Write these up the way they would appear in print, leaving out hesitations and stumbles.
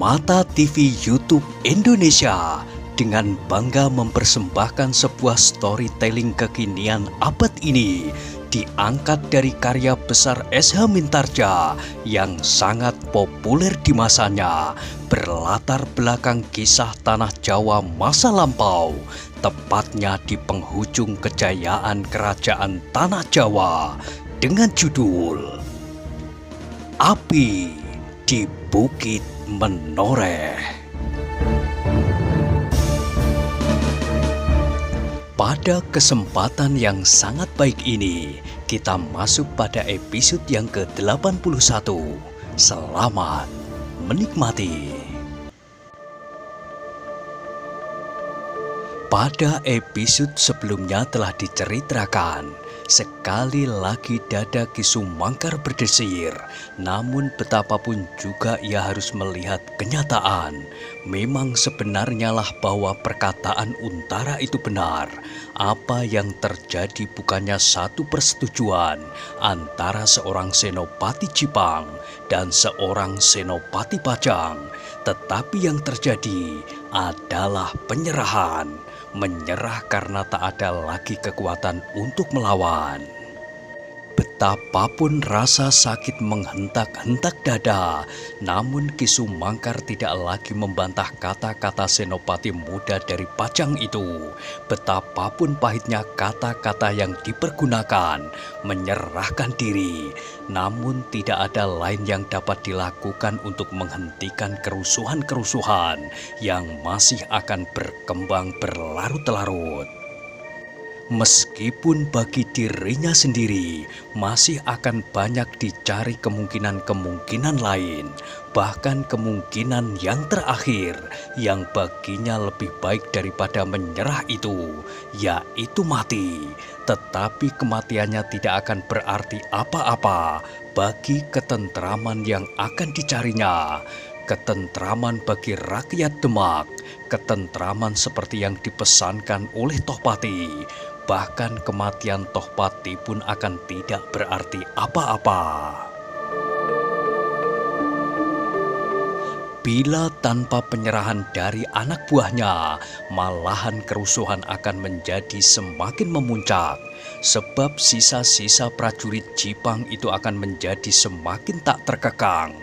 Mata TV YouTube Indonesia dengan bangga mempersembahkan sebuah storytelling kekinian abad ini diangkat dari karya besar S.H. Mintardja yang sangat populer di masanya, berlatar belakang kisah tanah Jawa masa lampau, tepatnya di penghujung kejayaan kerajaan tanah Jawa dengan judul Api di Bukit Menoreh. Pada kesempatan yang sangat baik ini, kita masuk pada episode yang ke-81. Selamat menikmati. Pada episode sebelumnya telah diceritakan, sekali lagi dada Ki Sumangkar berdesir, namun betapapun juga ia harus melihat kenyataan. Memang sebenarnya lah bahwa perkataan Untara itu benar. Apa yang terjadi bukannya satu persetujuan antara seorang Senopati Jipang dan seorang Senopati Pajang, tetapi yang terjadi adalah penyerahan. Menyerah karena tak ada lagi kekuatan untuk melawan. Betapapun rasa sakit menghentak-hentak dada, namun Ki Sumangkar tidak lagi membantah kata-kata Senopati muda dari Pajang itu. Betapapun pahitnya kata-kata yang dipergunakan, menyerahkan diri, namun tidak ada lain yang dapat dilakukan untuk menghentikan kerusuhan-kerusuhan yang masih akan berkembang berlarut-larut. Meskipun bagi dirinya sendiri masih akan banyak dicari kemungkinan-kemungkinan lain, bahkan kemungkinan yang terakhir yang baginya lebih baik daripada menyerah itu, yaitu mati. Tetapi kematiannya tidak akan berarti apa-apa bagi ketentraman yang akan dicarinya. Ketentraman bagi rakyat Demak, ketentraman seperti yang dipesankan oleh Tohpati. Bahkan kematian Tohpati pun akan tidak berarti apa-apa. Bila tanpa penyerahan dari anak buahnya, malahan kerusuhan akan menjadi semakin memuncak. Sebab sisa-sisa prajurit Jipang itu akan menjadi semakin tak terkekang.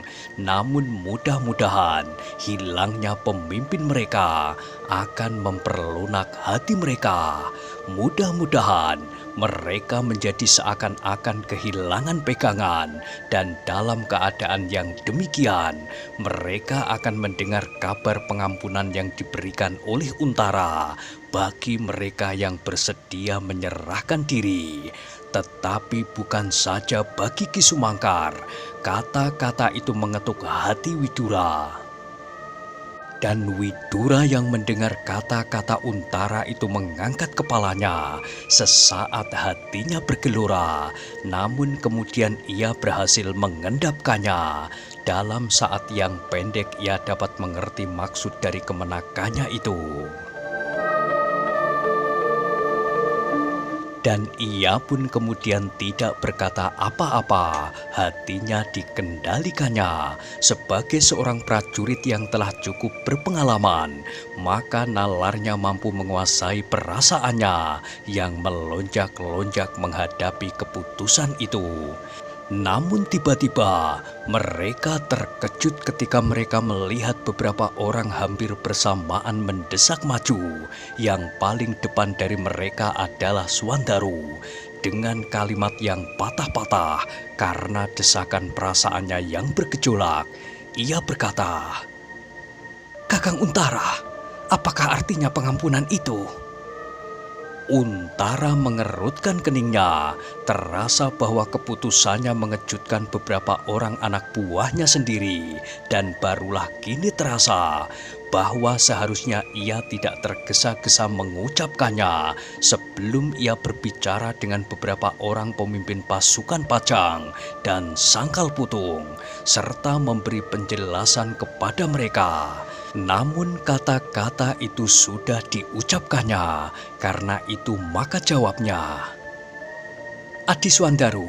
Namun mudah-mudahan hilangnya pemimpin mereka akan memperlunak hati mereka. Mudah-mudahan mereka menjadi seakan-akan kehilangan pegangan, dan dalam keadaan yang demikian mereka akan mendengar kabar pengampunan yang diberikan oleh Untara bagi mereka yang bersedia menyerahkan diri. Tetapi bukan saja bagi Ki Sumangkar, kata-kata itu mengetuk hati Widura. Dan Widura yang mendengar kata-kata Untara itu mengangkat kepalanya. Sesaat hatinya bergelora, namun kemudian ia berhasil mengendapkannya. Dalam saat yang pendek ia dapat mengerti maksud dari kemenakannya itu. Dan ia pun kemudian tidak berkata apa-apa, hatinya dikendalikannya. Sebagai seorang prajurit yang telah cukup berpengalaman, maka nalarnya mampu menguasai perasaannya yang melonjak-lonjak menghadapi keputusan itu. Namun tiba-tiba mereka terkejut ketika mereka melihat beberapa orang hampir bersamaan mendesak maju. Yang paling depan dari mereka adalah Suwandaru. Dengan kalimat yang patah-patah karena desakan perasaannya yang bergejolak, ia berkata, "Kakang Untara, apakah artinya pengampunan itu?" Untara mengerutkan keningnya, terasa bahwa keputusannya mengejutkan beberapa orang anak buahnya sendiri, dan barulah kini terasa bahwa seharusnya ia tidak tergesa-gesa mengucapkannya sebelum ia berbicara dengan beberapa orang pemimpin pasukan Pajang dan Sangkal Putung, serta memberi penjelasan kepada mereka. Namun kata-kata itu sudah diucapkannya, karena itu maka jawabnya, "Adi Suwandaru,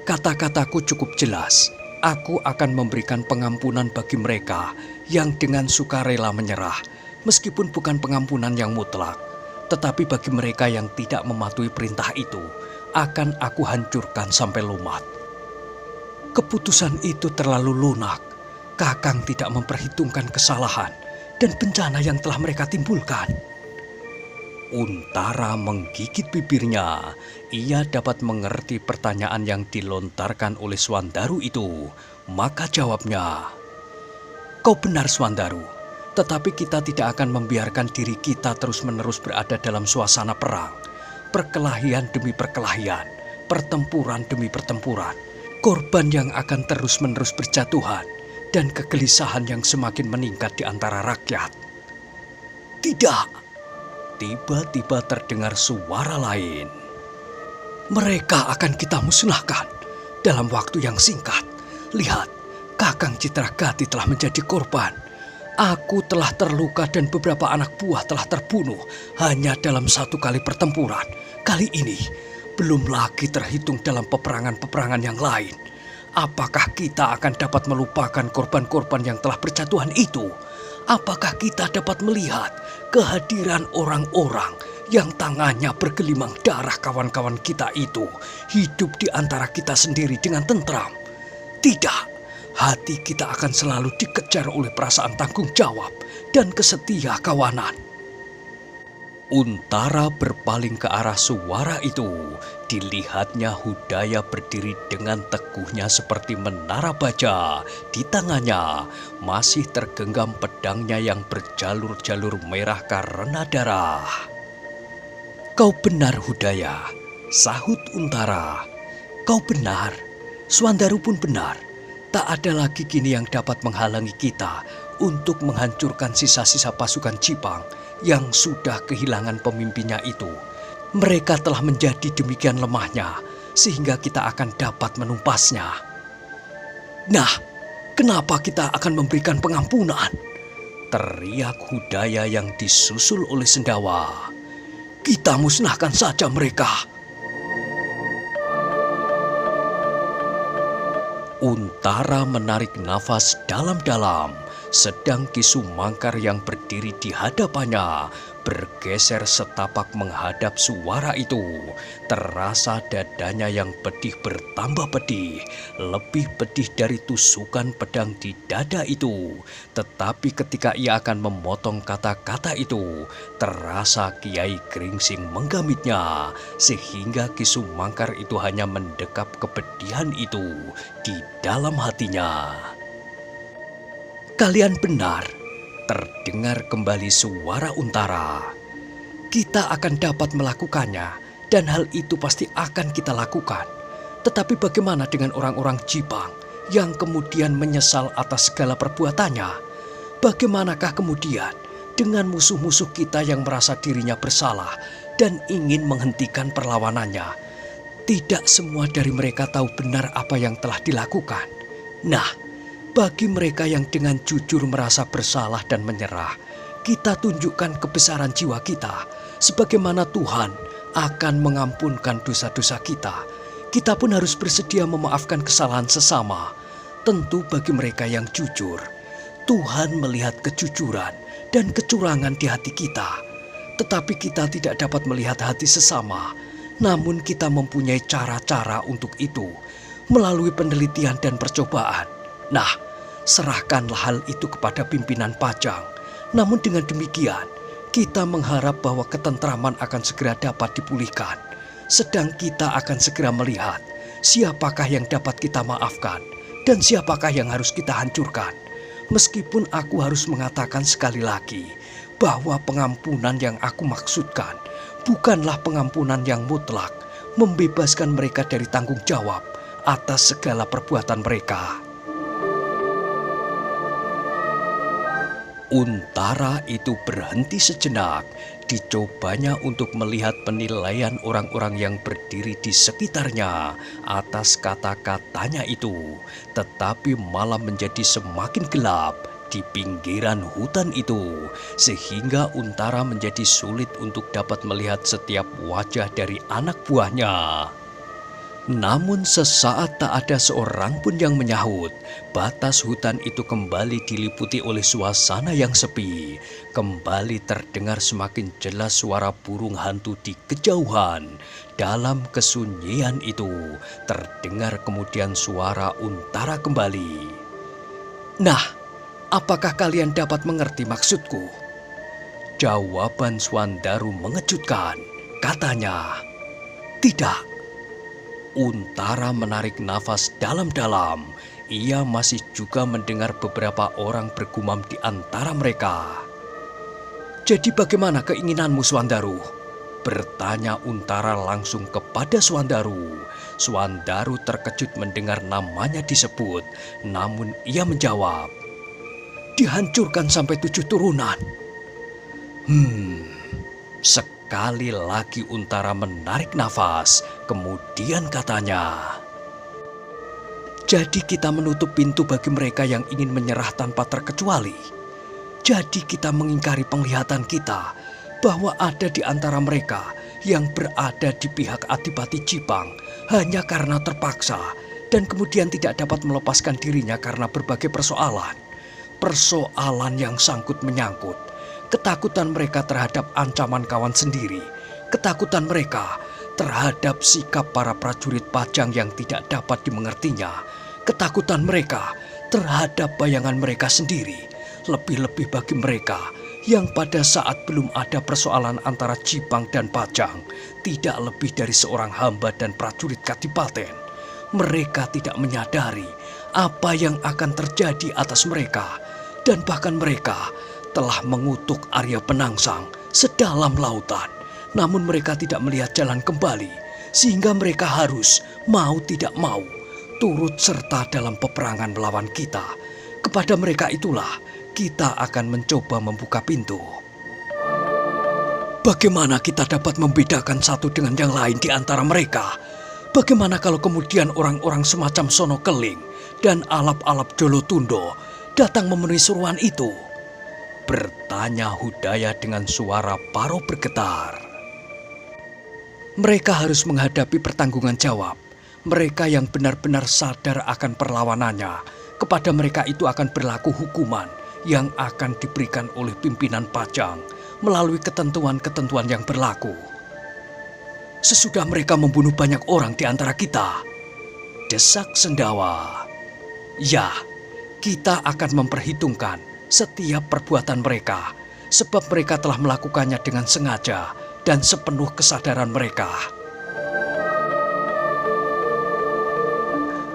kata-kataku cukup jelas. Aku akan memberikan pengampunan bagi mereka yang dengan sukarela menyerah, meskipun bukan pengampunan yang mutlak. Tetapi bagi mereka yang tidak mematuhi perintah itu, akan aku hancurkan sampai lumat. Keputusan itu terlalu lunak. Kakang tidak memperhitungkan kesalahan dan bencana yang telah mereka timbulkan. Untara menggigit bibirnya. Ia dapat mengerti pertanyaan yang dilontarkan oleh Swandaru itu. Maka jawabnya, "Kau benar, Swandaru. Tetapi kita tidak akan membiarkan diri kita terus-menerus berada dalam suasana perang. Perkelahian demi perkelahian, pertempuran demi pertempuran. Korban yang akan terus-menerus berjatuhan, dan kegelisahan yang semakin meningkat di antara rakyat." Tidak! Tiba-tiba terdengar suara lain. "Mereka akan kita musnahkan dalam waktu yang singkat. Lihat, Kakang Citragati telah menjadi korban. Aku telah terluka dan beberapa anak buah telah terbunuh hanya dalam satu kali pertempuran. Kali ini belum lagi terhitung dalam peperangan-peperangan yang lain. Apakah kita akan dapat melupakan korban-korban yang telah berjatuhan itu? Apakah kita dapat melihat kehadiran orang-orang yang tangannya bergelimang darah kawan-kawan kita itu hidup di antara kita sendiri dengan tentram? Tidak, hati kita akan selalu dikejar oleh perasaan tanggung jawab dan kesetia kawanan." Untara berpaling ke arah suara itu. Dilihatnya Hudaya berdiri dengan teguhnya seperti menara baja. Di tangannya masih tergenggam pedangnya yang berjalur-jalur merah karena darah. "Kau benar, Hudaya," sahut Untara. "Kau benar, Swandaru pun benar. Tak ada lagi kini yang dapat menghalangi kita untuk menghancurkan sisa-sisa pasukan Jipang yang sudah kehilangan pemimpinnya itu. Mereka telah menjadi demikian lemahnya sehingga kita akan dapat menumpasnya. Nah, kenapa kita akan memberikan pengampunan?" teriak Hudaya yang disusul oleh Sendawa. "Kita musnahkan saja mereka." Untara menarik nafas dalam-dalam, sedang Ki Sumangkar yang berdiri di hadapannya bergeser setapak menghadap suara itu. Terasa dadanya yang pedih bertambah pedih, lebih pedih dari tusukan pedang di dada itu. Tetapi ketika ia akan memotong kata-kata itu, terasa Kiai Gringsing menggamitnya, sehingga Ki Sumangkar itu hanya mendekap kepedihan itu di dalam hatinya. "Kalian benar," terdengar kembali suara Untara. "Kita akan dapat melakukannya, dan hal itu pasti akan kita lakukan. Tetapi bagaimana dengan orang-orang Jipang yang kemudian menyesal atas segala perbuatannya? Bagaimanakah kemudian dengan musuh-musuh kita yang merasa dirinya bersalah dan ingin menghentikan perlawanannya? Tidak semua dari mereka tahu benar apa yang telah dilakukan. Nah, bagi mereka yang dengan jujur merasa bersalah dan menyerah, kita tunjukkan kebesaran jiwa kita, sebagaimana Tuhan akan mengampunkan dosa-dosa kita. Kita pun harus bersedia memaafkan kesalahan sesama. Tentu bagi mereka yang jujur, Tuhan melihat kejujuran dan kecurangan di hati kita. Tetapi kita tidak dapat melihat hati sesama, namun kita mempunyai cara-cara untuk itu, melalui penelitian dan percobaan. Nah, serahkanlah hal itu kepada pimpinan Pajang. Namun dengan demikian, kita mengharap bahwa ketentraman akan segera dapat dipulihkan. Sedang kita akan segera melihat siapakah yang dapat kita maafkan dan siapakah yang harus kita hancurkan. Meskipun aku harus mengatakan sekali lagi bahwa pengampunan yang aku maksudkan bukanlah pengampunan yang mutlak, membebaskan mereka dari tanggung jawab atas segala perbuatan mereka." Untara itu berhenti sejenak. Dicobanya untuk melihat penilaian orang-orang yang berdiri di sekitarnya atas kata-katanya itu. Tetapi malam menjadi semakin gelap di pinggiran hutan itu, sehingga Untara menjadi sulit untuk dapat melihat setiap wajah dari anak buahnya. Namun sesaat tak ada seorang pun yang menyahut. Batas hutan itu kembali diliputi oleh suasana yang sepi. Kembali terdengar semakin jelas suara burung hantu di kejauhan. Dalam kesunyian itu terdengar kemudian suara Untara kembali. "Nah, apakah kalian dapat mengerti maksudku?" Jawaban Swandaru mengejutkan. Katanya, "Tidak." Untara menarik nafas dalam-dalam. Ia masih juga mendengar beberapa orang bergumam di antara mereka. "Jadi bagaimana keinginanmu, Swandaru?" bertanya Untara langsung kepada Swandaru. Swandaru terkejut mendengar namanya disebut, namun ia menjawab, "Dihancurkan sampai 7 turunan." Sekali lagi Untara menarik nafas, kemudian katanya, "Jadi kita menutup pintu bagi mereka yang ingin menyerah tanpa terkecuali. Jadi kita mengingkari penglihatan kita bahwa ada di antara mereka yang berada di pihak Adipati Jipang hanya karena terpaksa dan kemudian tidak dapat melepaskan dirinya karena berbagai persoalan. Persoalan yang sangkut menyangkut. Ketakutan mereka terhadap ancaman kawan sendiri. Ketakutan mereka terhadap sikap para prajurit Pajang yang tidak dapat dimengertinya. Ketakutan mereka terhadap bayangan mereka sendiri. Lebih-lebih bagi mereka yang pada saat belum ada persoalan antara Jipang dan Pajang, tidak lebih dari seorang hamba dan prajurit kadipaten. Mereka tidak menyadari apa yang akan terjadi atas mereka. Dan bahkan mereka telah mengutuk Arya Penangsang sedalam lautan. Namun mereka tidak melihat jalan kembali, sehingga mereka harus, mau tidak mau, turut serta dalam peperangan melawan kita. Kepada mereka itulah kita akan mencoba membuka pintu. Bagaimana kita dapat membedakan satu dengan yang lain di antara mereka? Bagaimana kalau kemudian orang-orang semacam Sono Keling dan alap-alap Jolotundo datang memenuhi suruhan itu?" bertanya Hudaya dengan suara paro bergetar. Mereka harus menghadapi pertanggungan jawab. Mereka yang benar-benar sadar akan perlawanannya, kepada mereka itu akan berlaku hukuman yang akan diberikan oleh pimpinan Pajang melalui ketentuan-ketentuan yang berlaku. "Sesudah mereka membunuh banyak orang di antara kita," desak Sendawa. "Ya, kita akan memperhitungkan setiap perbuatan mereka, sebab mereka telah melakukannya dengan sengaja dan sepenuh kesadaran mereka."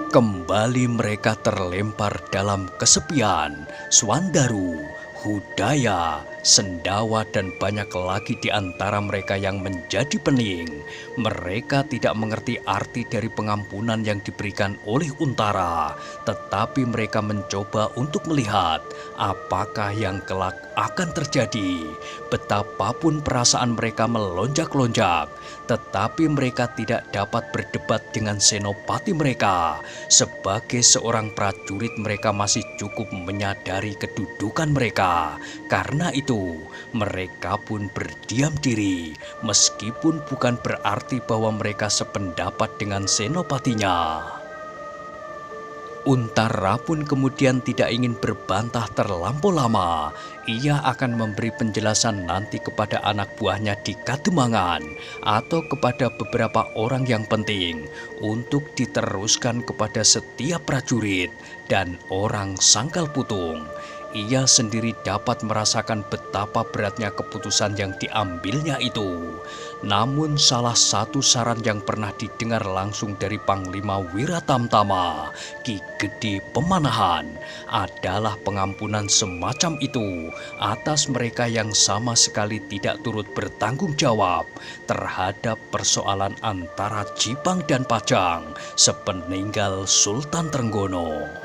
Kembali mereka terlempar dalam kesepian. Swandaru, Hudaya, Sendawa, dan banyak lagi di antara mereka yang menjadi pening. Mereka tidak mengerti arti dari pengampunan yang diberikan oleh Untara, tetapi mereka mencoba untuk melihat apakah yang kelak akan terjadi. Betapapun perasaan mereka melonjak-lonjak, tetapi mereka tidak dapat berdebat dengan senopati mereka. Sebagai seorang prajurit, mereka masih cukup menyadari kedudukan mereka. Karena itu, mereka pun berdiam diri, meskipun bukan berarti bahwa mereka sependapat dengan senopatinya. Untara pun kemudian tidak ingin berbantah terlampau lama. Ia akan memberi penjelasan nanti kepada anak buahnya di Kademangan atau kepada beberapa orang yang penting untuk diteruskan kepada setiap prajurit dan orang Sangkal Putung. Ia sendiri dapat merasakan betapa beratnya keputusan yang diambilnya itu. Namun salah satu saran yang pernah didengar langsung dari Panglima Wiratamtama, Ki Gede Pemanahan, adalah pengampunan semacam itu atas mereka yang sama sekali tidak turut bertanggung jawab terhadap persoalan antara Jipang dan Pajang sepeninggal Sultan Trenggono.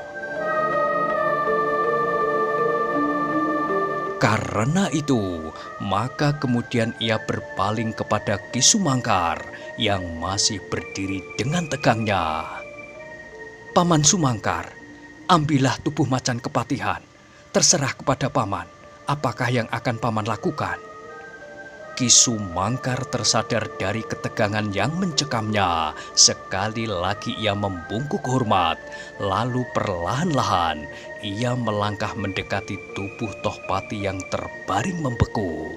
Karena itu, maka kemudian ia berpaling kepada Ki Sumangkar yang masih berdiri dengan tegangnya. "Paman Sumangkar, ambillah tubuh macan kepatihan. Terserah kepada paman, apakah yang akan paman lakukan?" Ki Sumangkar tersadar dari ketegangan yang mencekamnya. Sekali lagi ia membungkuk hormat, lalu perlahan-lahan ia melangkah mendekati tubuh Tohpati yang terbaring membeku.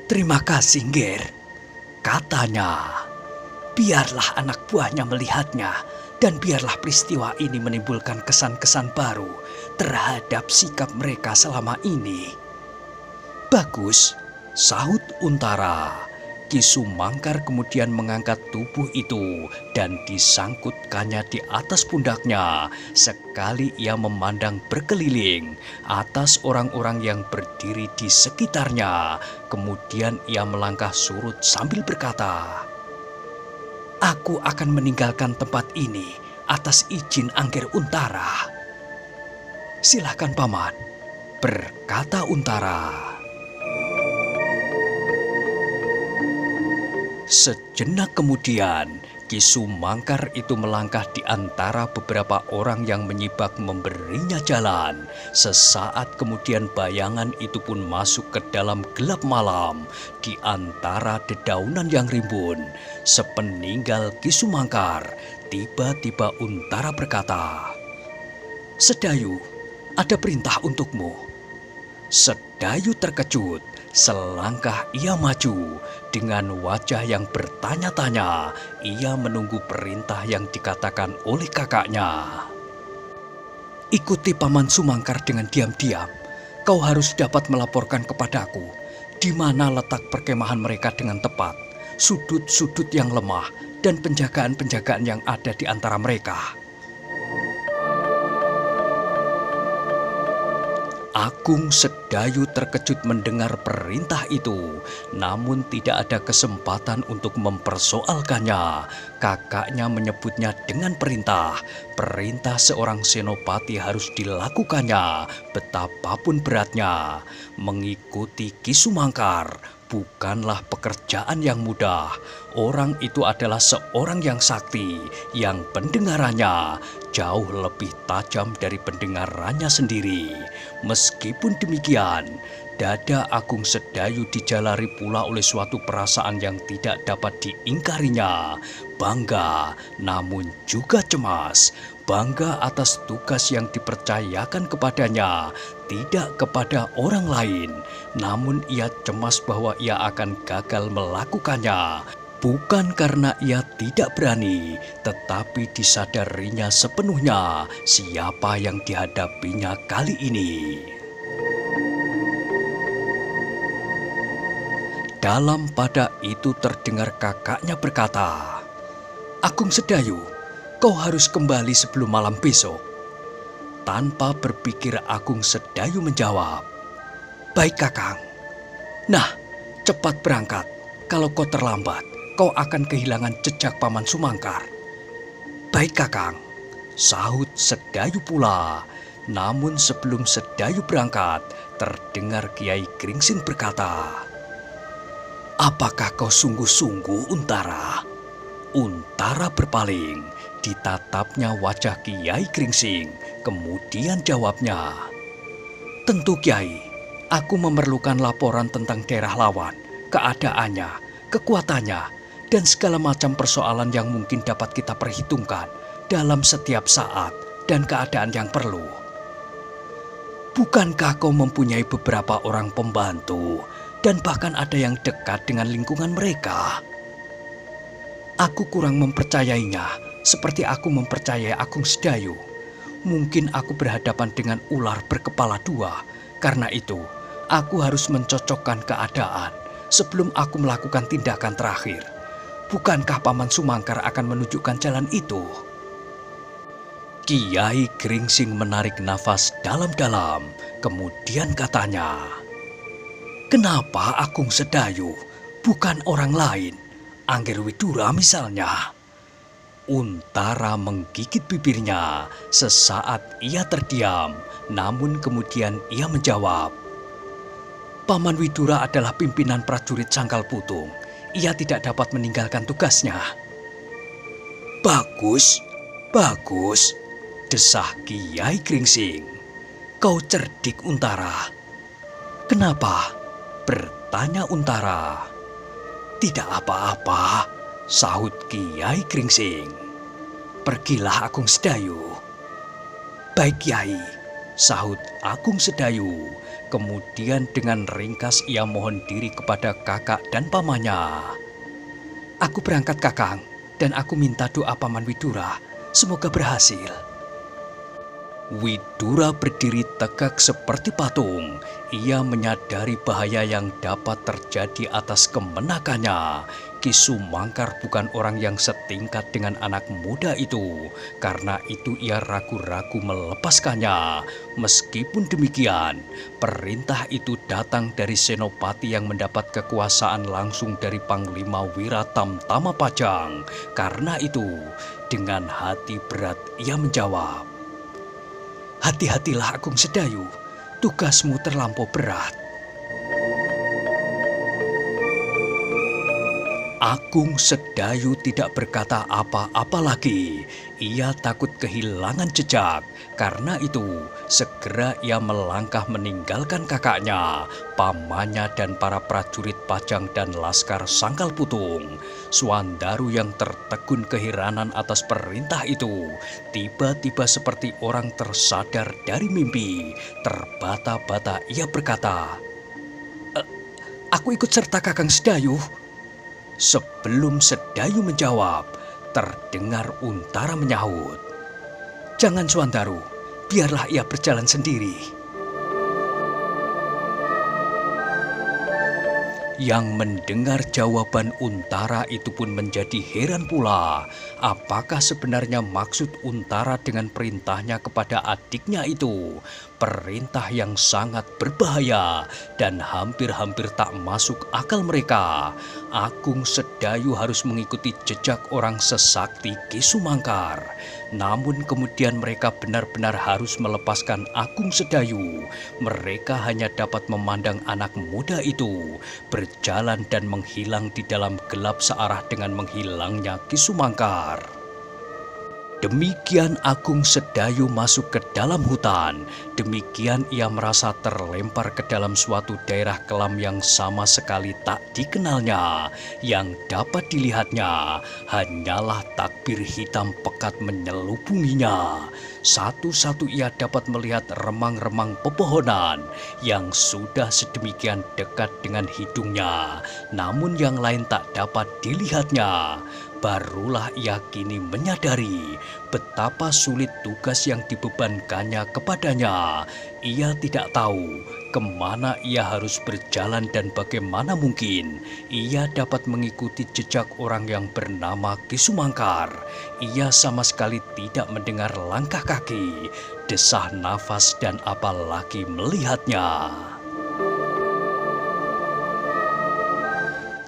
"Terima kasih, Ngger," katanya. "Biarlah anak buahnya melihatnya, dan biarlah peristiwa ini menimbulkan kesan-kesan baru terhadap sikap mereka selama ini." "Bagus," sahut Untara. Ki Sumangkar kemudian mengangkat tubuh itu dan disangkutkannya di atas pundaknya. Sekali ia memandang berkeliling atas orang-orang yang berdiri di sekitarnya. Kemudian ia melangkah surut sambil berkata, "Aku akan meninggalkan tempat ini atas izin Angger Untara." "Silahkan, Paman," berkata Untara. Sejenak kemudian, Ki Sumangkar itu melangkah di antara beberapa orang yang menyibak memberinya jalan. Sesaat kemudian bayangan itu pun masuk ke dalam gelap malam di antara dedaunan yang rimbun. Sepeninggal Ki Sumangkar, tiba-tiba Untara berkata, "Sedayu, ada perintah untukmu." Sedayu terkejut. Selangkah ia maju. Dengan wajah yang bertanya-tanya, ia menunggu perintah yang dikatakan oleh kakaknya. "Ikuti Paman Sumangkar dengan diam-diam. Kau harus dapat melaporkan kepadaku di mana letak perkemahan mereka dengan tepat, sudut-sudut yang lemah, dan penjagaan-penjagaan yang ada di antara mereka." Agung Sedayu terkejut mendengar perintah itu, namun tidak ada kesempatan untuk mempersoalkannya. Kakaknya menyebutnya dengan perintah. Perintah seorang senopati harus dilakukannya, betapapun beratnya. Mengikuti Ki Sumangkar bukanlah pekerjaan yang mudah. Orang itu adalah seorang yang sakti, yang pendengarannya jauh lebih tajam dari pendengarannya sendiri. Meskipun demikian, dada Agung Sedayu dijalari pula oleh suatu perasaan yang tidak dapat diingkarinya. Bangga, namun juga cemas. Bangga atas tugas yang dipercayakan kepadanya, tidak kepada orang lain. Namun ia cemas bahwa ia akan gagal melakukannya. Bukan karena ia tidak berani, tetapi disadarinya sepenuhnya siapa yang dihadapinya kali ini. Dalam pada itu terdengar kakaknya berkata, "Agung Sedayu, kau harus kembali sebelum malam besok." Tanpa berpikir Agung Sedayu menjawab, "Baik, Kakang." "Nah, cepat berangkat. Kalau kau terlambat, kau akan kehilangan jejak Paman Sumangkar." "Baik, Kakang," sahut Sedayu pula. Namun sebelum Sedayu berangkat, terdengar Kiai Gringsing berkata, "Apakah kau sungguh-sungguh, Untara?" Untara berpaling, ditatapnya wajah Kiai Gringsing, kemudian jawabnya, "Tentu, Kiai, aku memerlukan laporan tentang daerah lawan, keadaannya, kekuatannya, dan segala macam persoalan yang mungkin dapat kita perhitungkan dalam setiap saat dan keadaan yang perlu." "Bukankah kau mempunyai beberapa orang pembantu dan bahkan ada yang dekat dengan lingkungan mereka?" "Aku kurang mempercayainya seperti aku mempercayai Agung Sedayu. Mungkin aku berhadapan dengan ular berkepala dua. Karena itu, aku harus mencocokkan keadaan sebelum aku melakukan tindakan terakhir. Bukankah Paman Sumangkar akan menunjukkan jalan itu?" Kiai Gringsing menarik nafas dalam-dalam, kemudian katanya, "Kenapa Agung Sedayu bukan orang lain? Angger Widura misalnya?" Untara menggigit bibirnya. Sesaat ia terdiam, namun kemudian ia menjawab, "Paman Widura adalah pimpinan prajurit Sangkal Putung. Ia tidak dapat meninggalkan tugasnya." "Bagus, bagus," desah Kiai Gringsing. "Kau cerdik, Untara." "Kenapa?" Tanya Untara. "Tidak apa-apa," sahut Kiai Gringsing. "Pergilah Agung Sedayu." "Baik Kiai," sahut Agung Sedayu. Kemudian dengan ringkas ia mohon diri kepada kakak dan pamannya. "Aku berangkat Kakang, dan aku minta doa Paman Widura. Semoga berhasil." Widura berdiri tegak seperti patung. Ia menyadari bahaya yang dapat terjadi atas kemenakannya. Ki Sumangkar bukan orang yang setingkat dengan anak muda itu. Karena itu ia ragu-ragu melepaskannya. Meskipun demikian, perintah itu datang dari Senopati yang mendapat kekuasaan langsung dari Panglima Wiratamtama Pajang. Karena itu, dengan hati berat ia menjawab, "Hati-hatilah Agung Sedayu, tugasmu terlampau berat." Agung Sedayu tidak berkata apa-apa lagi. Ia takut kehilangan jejak. Karena itu, segera ia melangkah meninggalkan kakaknya, pamannya dan para prajurit Pajang dan Laskar Sangkal Putung. Suandaru yang tertegun keheranan atas perintah itu, tiba-tiba seperti orang tersadar dari mimpi. Terbata-bata ia berkata, "Aku ikut serta Kakang Sedayu." Sebelum Sedayu menjawab, terdengar Untara menyahut, "Jangan Suandaru, biarlah ia berjalan sendiri." Yang mendengar jawaban Untara itu pun menjadi heran pula. Apakah sebenarnya maksud Untara dengan perintahnya kepada adiknya itu? Perintah yang sangat berbahaya dan hampir-hampir tak masuk akal mereka. Agung Sedayu harus mengikuti jejak orang sesakti Ki Sumangkar. Namun kemudian mereka benar-benar harus melepaskan Agung Sedayu. Mereka hanya dapat memandang anak muda itu berjalan dan menghilang di dalam gelap searah dengan menghilangnya Ki Sumangkar. Demikian Agung Sedayu masuk ke dalam hutan. Demikian ia merasa terlempar ke dalam suatu daerah kelam yang sama sekali tak dikenalnya. Yang dapat dilihatnya hanyalah takbir hitam pekat menyelubunginya. Satu-satu ia dapat melihat remang-remang pepohonan yang sudah sedemikian dekat dengan hidungnya. Namun yang lain tak dapat dilihatnya. Barulah ia kini menyadari betapa sulit tugas yang dibebankannya kepadanya. Ia tidak tahu kemana ia harus berjalan dan bagaimana mungkin ia dapat mengikuti jejak orang yang bernama Ki Sumangkar. Ia sama sekali tidak mendengar langkah kaki, desah nafas dan apalagi melihatnya.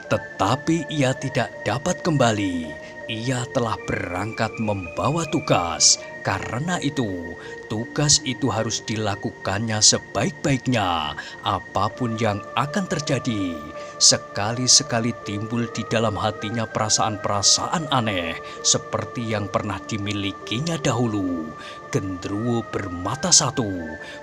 Tetapi ia tidak dapat kembali. Ia telah berangkat membawa tugas. Karena itu, tugas itu harus dilakukannya sebaik-baiknya. Apapun yang akan terjadi, sekali-sekali timbul di dalam hatinya perasaan-perasaan aneh seperti yang pernah dimilikinya dahulu. Gendruwo bermata satu,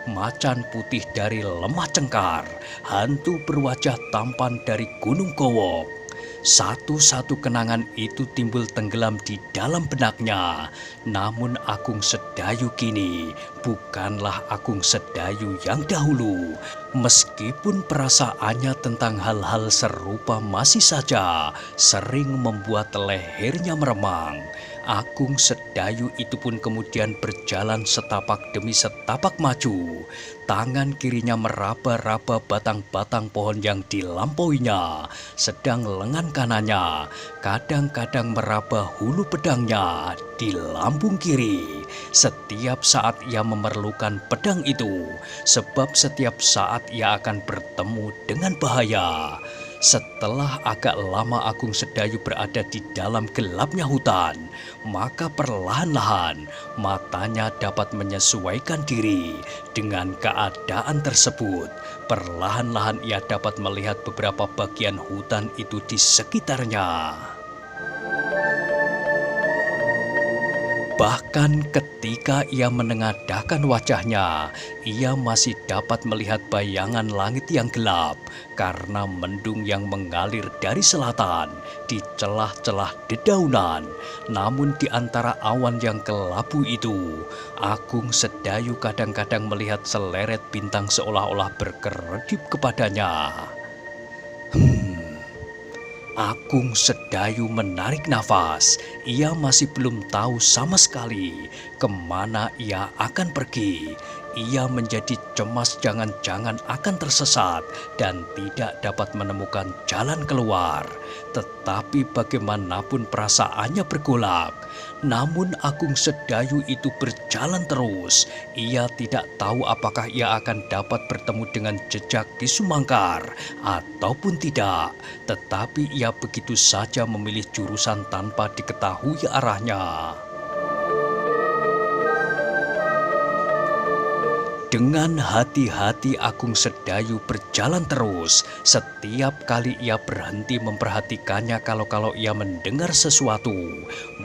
macan putih dari lemah cengkar, hantu berwajah tampan dari Gunung Gowok. Satu-satu kenangan itu timbul tenggelam di dalam benaknya. Namun Agung Sedayu kini bukanlah Agung Sedayu yang dahulu. Meskipun perasaannya tentang hal-hal serupa masih saja sering membuat lehernya meremang, Agung Sedayu itu pun kemudian berjalan setapak demi setapak maju. Tangan kirinya meraba-raba batang-batang pohon yang dilampauinya, sedang lengan kanannya kadang-kadang meraba hulu pedangnya di lambung kiri. Setiap saat ia memerlukan pedang itu, sebab setiap saat ia akan bertemu dengan bahaya. Setelah agak lama Agung Sedayu berada di dalam gelapnya hutan, maka perlahan-lahan matanya dapat menyesuaikan diri dengan keadaan tersebut. Perlahan-lahan ia dapat melihat beberapa bagian hutan itu di sekitarnya. Bahkan ketika ia menengadahkan wajahnya, ia masih dapat melihat bayangan langit yang gelap karena mendung yang mengalir dari selatan di celah-celah dedaunan. Namun di antara awan yang kelabu itu, Agung Sedayu kadang-kadang melihat seleret bintang seolah-olah berkedip kepadanya. Agung Sedayu menarik nafas. Ia masih belum tahu sama sekali kemana ia akan pergi. Ia menjadi cemas jangan-jangan akan tersesat dan tidak dapat menemukan jalan keluar. Tetapi bagaimanapun perasaannya bergolak. Namun Agung Sedayu itu berjalan terus. Ia tidak tahu apakah ia akan dapat bertemu dengan jejak Ki Sumangkar ataupun tidak. Tetapi ia begitu saja memilih jurusan tanpa diketahui arahnya. Dengan hati-hati Agung Sedayu berjalan terus. Setiap kali ia berhenti memperhatikannya kalau ia mendengar sesuatu.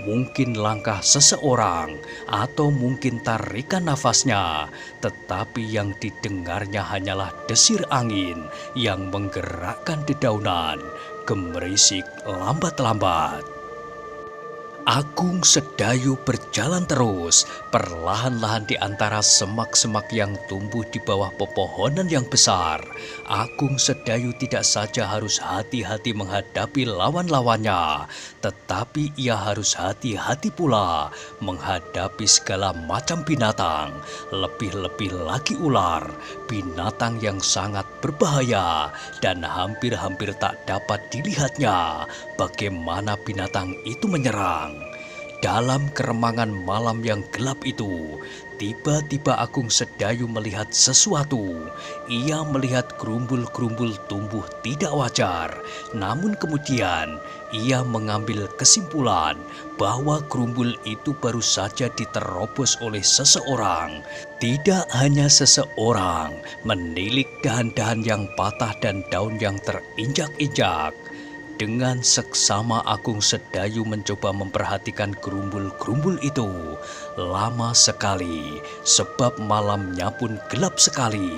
Mungkin langkah seseorang atau mungkin tarikan nafasnya. Tetapi yang didengarnya hanyalah desir angin yang menggerakkan dedaunan. Gemerisik lambat-lambat. Agung Sedayu berjalan terus, perlahan-lahan di antara semak-semak yang tumbuh di bawah pepohonan yang besar. Agung Sedayu tidak saja harus hati-hati menghadapi lawan-lawannya, tetapi ia harus hati-hati pula menghadapi segala macam binatang, lebih-lebih lagi ular, binatang yang sangat berbahaya dan hampir-hampir tak dapat dilihatnya bagaimana binatang itu menyerang. Dalam keremangan malam yang gelap itu, tiba-tiba Agung Sedayu melihat sesuatu. Ia melihat gerumbul-gerumbul tumbuh tidak wajar. Namun kemudian ia mengambil kesimpulan bahwa gerumbul itu baru saja diterobos oleh seseorang. Tidak hanya seseorang menilik dahan-dahan yang patah dan daun yang terinjak-injak. Dengan seksama Agung Sedayu mencoba memperhatikan gerumbul-gerumbul itu. Lama sekali, sebab malamnya pun gelap sekali.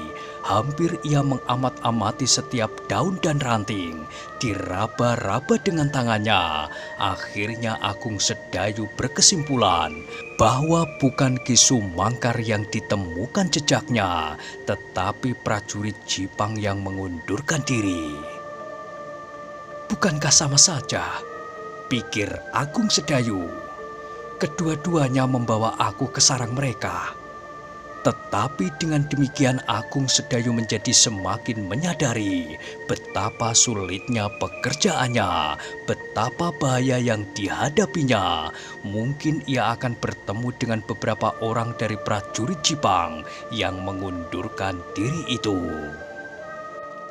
Hampir ia mengamat-amati setiap daun dan ranting. Diraba-raba dengan tangannya. Akhirnya Agung Sedayu berkesimpulan bahwa bukan Ki Sumangkar yang ditemukan jejaknya, tetapi prajurit Jipang yang mengundurkan diri. Bukankah sama saja? Pikir Agung Sedayu. Kedua-duanya membawa aku ke sarang mereka. Tetapi dengan demikian Agung Sedayu menjadi semakin menyadari betapa sulitnya pekerjaannya, betapa bahaya yang dihadapinya. Mungkin ia akan bertemu dengan beberapa orang dari prajurit Jipang yang mengundurkan diri itu.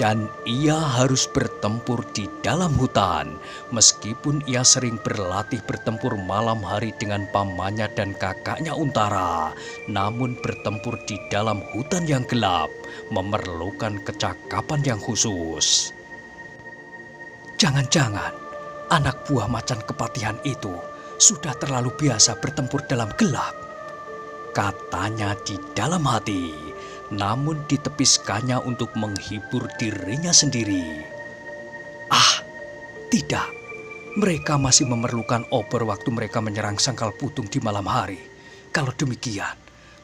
Dan ia harus bertempur di dalam hutan. Meskipun ia sering berlatih bertempur malam hari dengan pamannya dan kakaknya Untara, namun bertempur di dalam hutan yang gelap memerlukan kecakapan yang khusus. Jangan-jangan anak buah macan kepatihan itu sudah terlalu biasa bertempur dalam gelap, katanya di dalam hati. Namun ditepiskannya untuk menghibur dirinya sendiri. Ah, tidak. Mereka masih memerlukan obor waktu mereka menyerang Sangkal Putung di malam hari. Kalau demikian,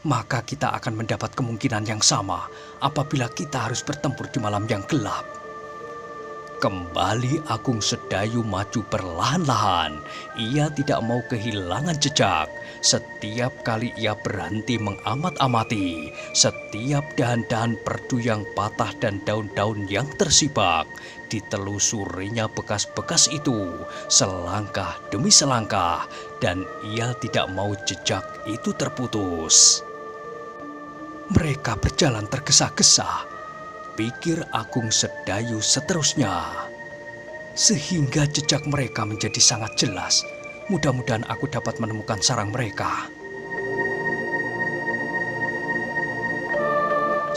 maka kita akan mendapat kemungkinan yang sama apabila kita harus bertempur di malam yang gelap. Kembali Agung Sedayu maju perlahan-lahan. Ia tidak mau kehilangan jejak. Setiap kali ia berhenti mengamat-amati, setiap dahan-dahan perdu yang patah dan daun-daun yang tersibak, ditelusurinya bekas-bekas itu selangkah demi selangkah, dan ia tidak mau jejak itu terputus. Mereka berjalan tergesa-gesa, pikir Agung Sedayu seterusnya. Sehingga jejak mereka menjadi sangat jelas. Mudah-mudahan aku dapat menemukan sarang mereka.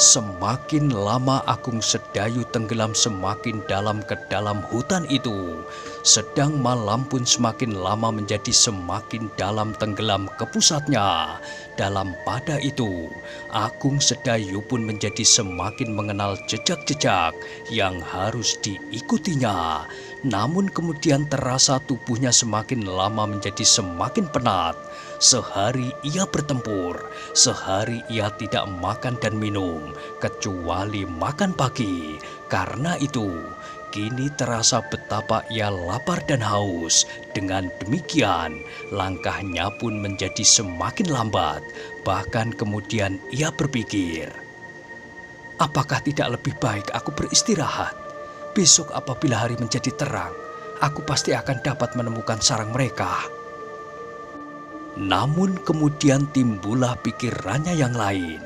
Semakin lama Agung Sedayu tenggelam semakin dalam ke dalam hutan itu. Sedang malam pun semakin lama menjadi semakin dalam tenggelam ke pusatnya. Dalam pada itu, Agung Sedayu pun menjadi semakin mengenal jejak-jejak yang harus diikutinya. Namun kemudian terasa tubuhnya semakin lama menjadi semakin penat. Sehari ia bertempur, sehari ia tidak makan dan minum, kecuali makan pagi. Karena itu, kini terasa betapa ia lapar dan haus. Dengan demikian, langkahnya pun menjadi semakin lambat. Bahkan kemudian ia berpikir, apakah tidak lebih baik aku beristirahat? Besok apabila hari menjadi terang, aku pasti akan dapat menemukan sarang mereka. Namun kemudian timbullah pikirannya yang lain.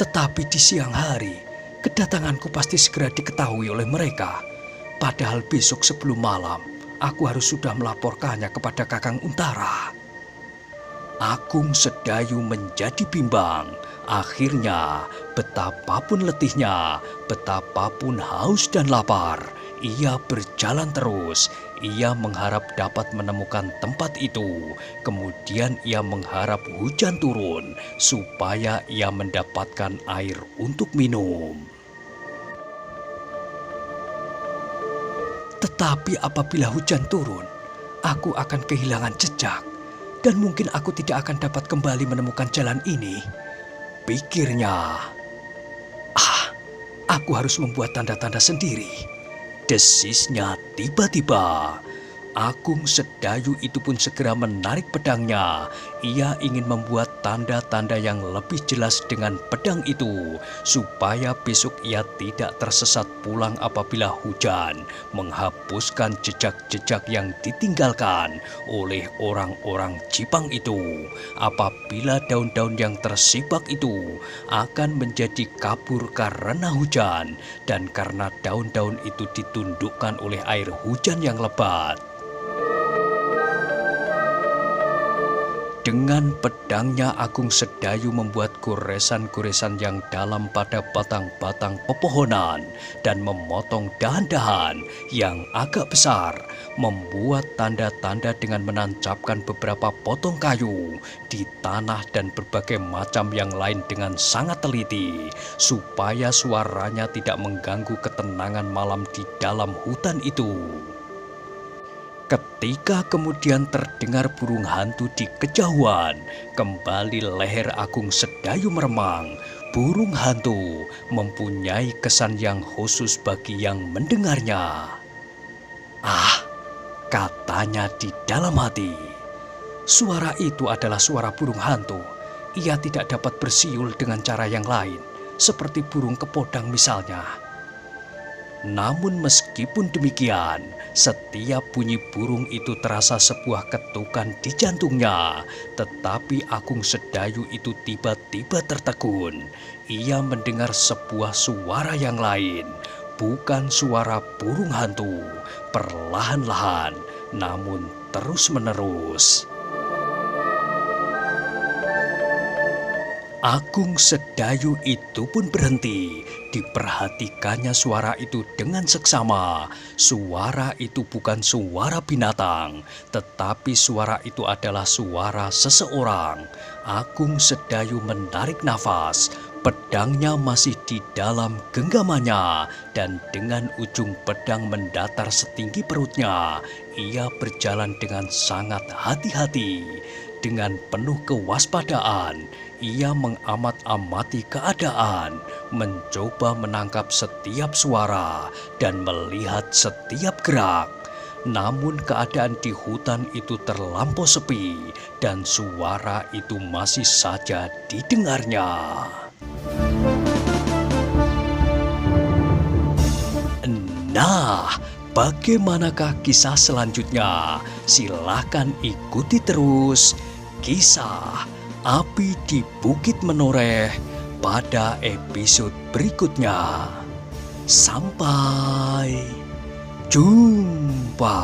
Tetapi di siang hari, kedatanganku pasti segera diketahui oleh mereka. Padahal besok sebelum malam, aku harus sudah melaporkannya kepada Kakang Untara. Agung Sedayu menjadi bimbang. Akhirnya, betapapun letihnya, betapapun haus dan lapar, ia berjalan terus. Ia mengharap dapat menemukan tempat itu. Kemudian ia mengharap hujan turun supaya ia mendapatkan air untuk minum. Tetapi apabila hujan turun, aku akan kehilangan jejak dan mungkin aku tidak akan dapat kembali menemukan jalan ini, pikirnya. Aku harus membuat tanda-tanda sendiri. Desisnya tiba-tiba. Agung Sedayu itu pun segera menarik pedangnya. Ia ingin membuat tanda-tanda yang lebih jelas dengan pedang itu, supaya besok ia tidak tersesat pulang apabila hujan, menghapuskan jejak-jejak yang ditinggalkan oleh orang-orang Jipang itu. Apabila daun-daun yang tersibak itu akan menjadi kabur karena hujan, dan karena daun-daun itu ditundukkan oleh air hujan yang lebat. Dengan pedangnya Agung Sedayu membuat goresan-goresan yang dalam pada batang-batang pepohonan dan memotong dahan-dahan yang agak besar, membuat tanda-tanda dengan menancapkan beberapa potong kayu di tanah dan berbagai macam yang lain dengan sangat teliti, supaya suaranya tidak mengganggu ketenangan malam di dalam hutan itu. Ketika kemudian terdengar burung hantu di kejauhan, kembali leher Agung Sedayu meremang. Burung hantu mempunyai kesan yang khusus bagi yang mendengarnya. Katanya di dalam hati, suara itu adalah suara burung hantu. Ia tidak dapat bersiul dengan cara yang lain, seperti burung kepodang misalnya. Namun meskipun demikian, setiap bunyi burung itu terasa sebuah ketukan di jantungnya. Tetapi Agung Sedayu itu tiba-tiba tertegun. Ia mendengar sebuah suara yang lain, bukan suara burung hantu. Perlahan-lahan, namun terus-menerus. Agung Sedayu itu pun berhenti. Diperhatikannya suara itu dengan seksama. Suara itu bukan suara binatang, tetapi suara itu adalah suara seseorang. Agung Sedayu menarik nafas. Pedangnya masih di dalam genggamannya, dan dengan ujung pedang mendatar setinggi perutnya, ia berjalan dengan sangat hati-hati. Dengan penuh kewaspadaan, ia mengamat-amati keadaan, mencoba menangkap setiap suara dan melihat setiap gerak. Namun keadaan di hutan itu terlampau sepi dan suara itu masih saja didengarnya. Nah, bagaimanakah kisah selanjutnya? Silahkan ikuti terus kisah Api di Bukit Menoreh pada episode berikutnya. Sampai jumpa.